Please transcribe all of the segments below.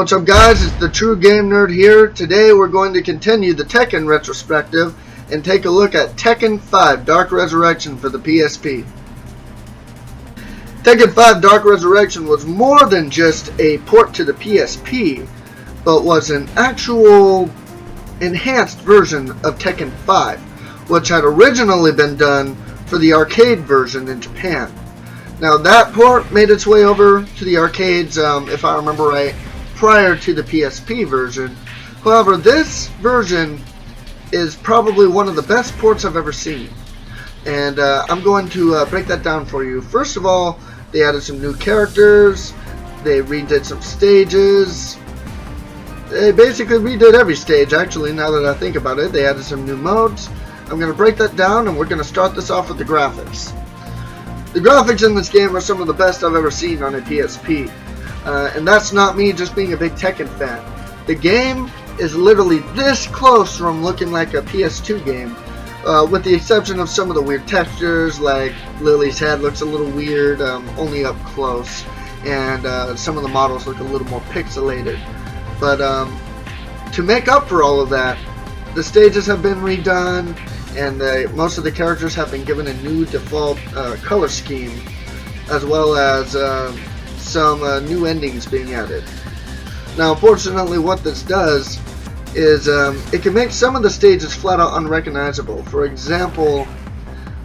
What's up, guys? It's the True Game Nerd here. Today we're going to continue the Tekken retrospective and take a look at Tekken 5 Dark Resurrection for the PSP. Tekken 5 Dark Resurrection was more than just a port to the PSP, but was an actual enhanced version of Tekken 5, which had originally been done for the arcade version in Japan. Now that port made its way over to the arcades, if I remember right, prior to the PSP version. However, this version is probably one of the best ports I've ever seen, and I'm going to break that down for you. First of all, they added some new characters, they redid some stages, they basically redid every stage actually, now that I think about it. They added some new modes. I'm going to break that down, and we're going to start this off with the graphics. The graphics in this game are some of the best I've ever seen on a PSP. And that's not me just being a big Tekken fan. The game is literally this close from looking like a PS2 game, with the exception of some of the weird textures, like Lily's head looks a little weird, only up close, and some of the models look a little more pixelated. But to make up for all of that, the stages have been redone, and most of the characters have been given a new default color scheme, as well as some new endings being added. Now, unfortunately, what this does is it can make some of the stages flat out unrecognizable. For example,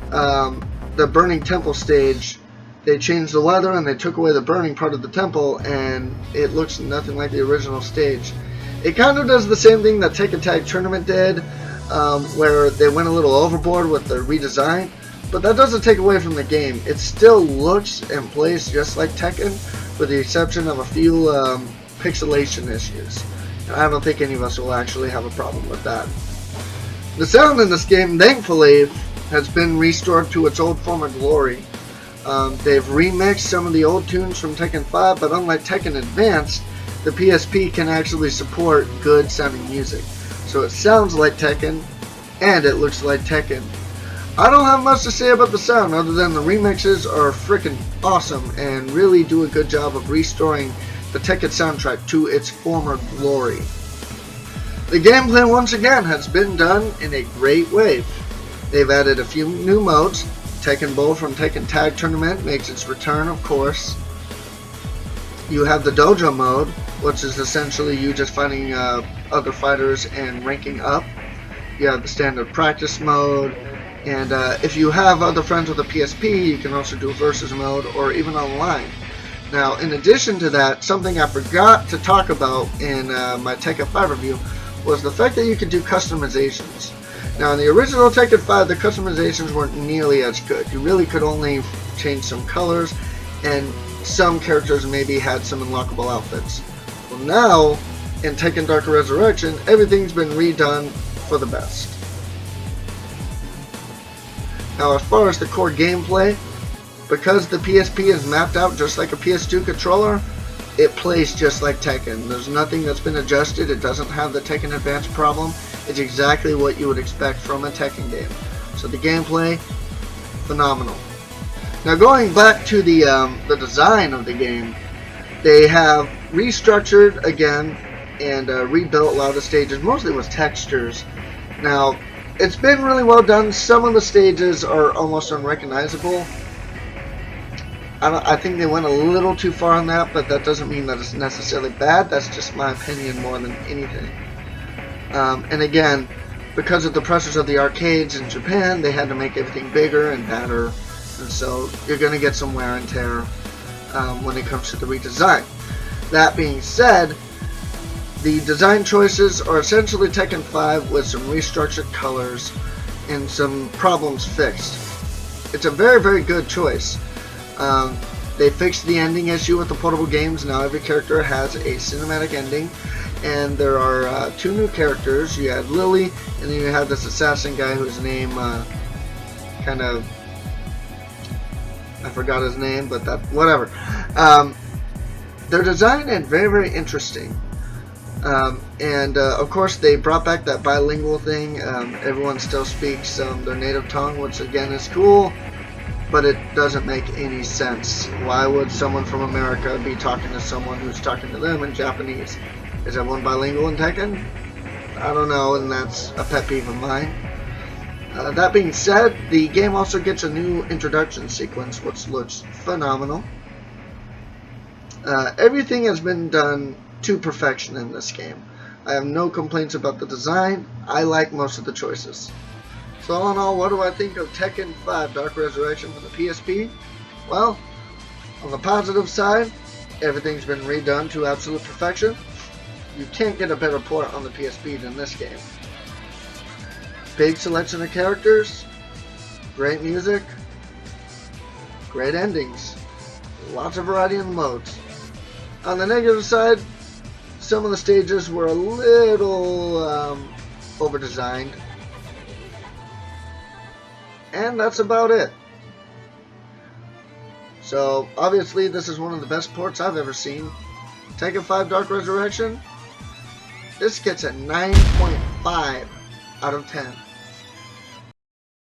the Burning Temple stage, they changed the weather and they took away the burning part of the temple, and it looks nothing like the original stage. It kind of does the same thing that Tekken Tag Tournament did, where they went a little overboard with the redesign. But that doesn't take away from the game. It still looks and plays just like Tekken, with the exception of a few pixelation issues. And I don't think any of us will actually have a problem with that. The sound in this game, thankfully, has been restored to its old former glory. They've remixed some of the old tunes from Tekken 5, but unlike Tekken Advanced, the PSP can actually support good sounding music. So it sounds like Tekken, and it looks like Tekken. I don't have much to say about the sound other than the remixes are freaking awesome and really do a good job of restoring the Tekken soundtrack to its former glory. The gameplay once again has been done in a great way. They've added a few new modes. Tekken Bowl from Tekken Tag Tournament makes its return, of course. You have the Dojo mode, which is essentially you just fighting other fighters and ranking up. You have the standard practice mode. And if you have other friends with a PSP, you can also do versus mode or even online. Now, in addition to that, something I forgot to talk about in my Tekken 5 review was the fact that you could do customizations. Now, in the original Tekken 5, the customizations weren't nearly as good. You really could only change some colors, and some characters maybe had some unlockable outfits. Well, now, in Tekken Dark Resurrection, everything's been redone for the best. Now, as far as the core gameplay, because the PSP is mapped out just like a PS2 controller, it plays just like Tekken. There's nothing that's been adjusted. It doesn't have the Tekken Advance problem. It's exactly what you would expect from a Tekken game. So the gameplay, phenomenal. Now, going back to the design of the game, they have restructured again and rebuilt a lot of the stages, mostly with textures. Now, it's been really well done. Some of the stages are almost unrecognizable. I think they went a little too far on that, but that doesn't mean that it's necessarily bad. That's just my opinion more than anything. And again, because of the pressures of the arcades in Japan, they had to make everything bigger and better. And so you're going to get some wear and tear when it comes to the redesign. That being said, the design choices are essentially Tekken 5 with some restructured colors and some problems fixed. It's a very, very good choice. They fixed the ending issue with the portable games. Now every character has a cinematic ending, and there are two new characters. You have Lily, and then you have this assassin guy whose name kind of, I forgot his name, but that, whatever. They're designed and very, very interesting. Of course, they brought back that bilingual thing. Everyone still speaks their native tongue, which again is cool. but it doesn't make any sense. Why would someone from America be talking to someone who's talking to them in Japanese? Is everyone bilingual in Tekken? I don't know, and that's a pet peeve of mine. That being said, the game also gets a new introduction sequence, which looks phenomenal. Everything has been done to perfection in this game. I have no complaints about the design. I like most of the choices. So all in all, what do I think of Tekken 5 Dark Resurrection for the PSP? Well, on the positive side, everything's been redone to absolute perfection. You can't get a better port on the PSP than this game. Big selection of characters, great music, great endings, lots of variety in modes. On the negative side, some of the stages were a little over-designed. And that's about it. So, obviously, this is one of the best ports I've ever seen. Tekken 5 Dark Resurrection, this gets a 9.5 out of 10.